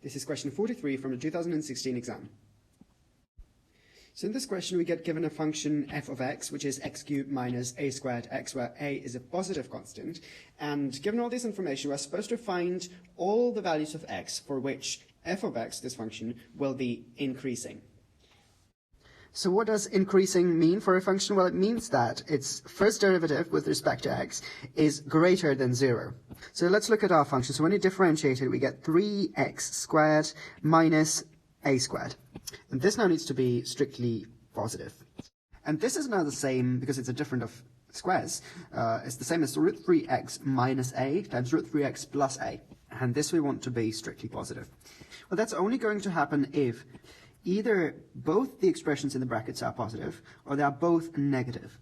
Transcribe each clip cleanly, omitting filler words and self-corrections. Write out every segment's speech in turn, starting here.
This is question 43 from the 2016 exam. So in this question we get given a function f of x, which is x cubed minus a squared x, where a is a positive constant. And given all this information, we're supposed to find all the values of x for which f of x, this function, will be increasing. So what does increasing mean for a function? Well, it means that its first derivative with respect to x is greater than 0. So let's look at our function. So when you differentiate it, we get 3x squared minus a squared. And this now needs to be strictly positive. And this is now the same, because it's a different of squares, it's the same as root 3x minus a times root 3x plus a. And this we want to be strictly positive. Well, that's only going to happen if either both the expressions in the brackets are positive, or they are both negative.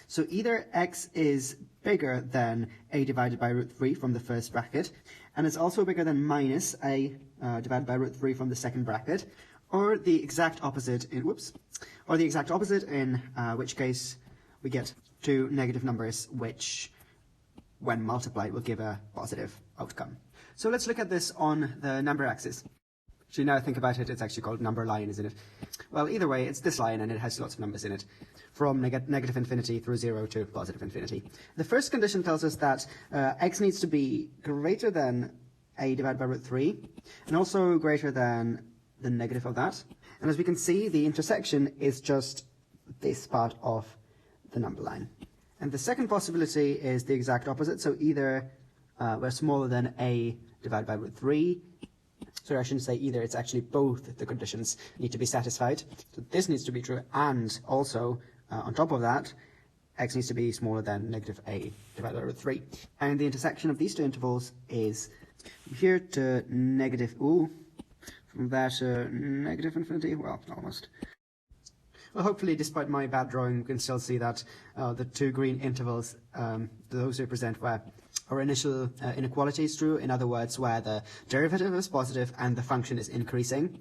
So either x is bigger than a divided by root 3 from the first bracket, and it's also bigger than minus a divided by root 3 from the second bracket, or the exact opposite in, which case we get two negative numbers which, when multiplied, will give a positive outcome. So let's look at this on the number axis. So now think about it, it's actually called number line, isn't it? Well, either way, it's this line and it has lots of numbers in it, from negative infinity through 0 to positive infinity. The first condition tells us that x needs to be greater than a divided by root 3, and also greater than the negative of that. And as we can see, the intersection is just this part of the number line. And the second possibility is the exact opposite, so either we're smaller than a divided by root 3, so I shouldn't say either, it's actually both the conditions need to be satisfied. So this needs to be true, and also, on top of that, x needs to be smaller than negative a divided by root 3. And the intersection of these two intervals is from here to negative, from there to negative infinity, well, almost. Well, hopefully, despite my bad drawing, you can still see that the two green intervals, those represent where our initial inequality is true, in other words, where the derivative is positive and the function is increasing.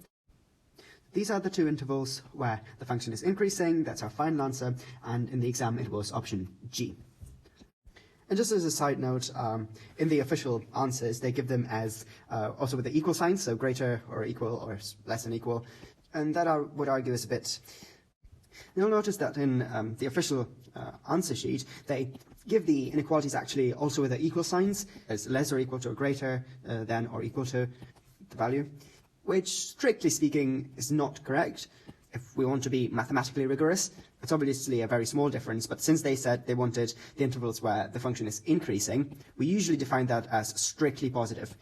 These are the two intervals where the function is increasing, that's our final answer, and in the exam it was option G. And just as a side note, in the official answers, they give them as also with the equal signs, so greater or equal or less than equal, and that would argue is a bit. You'll notice that in the official answer sheet, they give the inequalities actually also with the equal signs, as less or equal to or greater than or equal to the value, which, strictly speaking, is not correct. If we want to be mathematically rigorous, it's obviously a very small difference, but since they said they wanted the intervals where the function is increasing, we usually define that as strictly positive.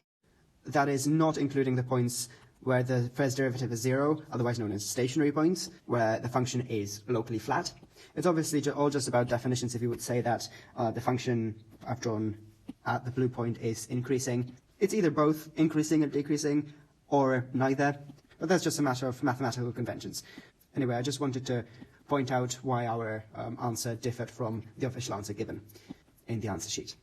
That is not including the points where the first derivative is 0, otherwise known as stationary points, where the function is locally flat. It's obviously all just about definitions. If you would say that the function I've drawn at the blue point is increasing, it's either both increasing and decreasing, or neither, but that's just a matter of mathematical conventions. Anyway, I just wanted to point out why our answer differed from the official answer given in the answer sheet.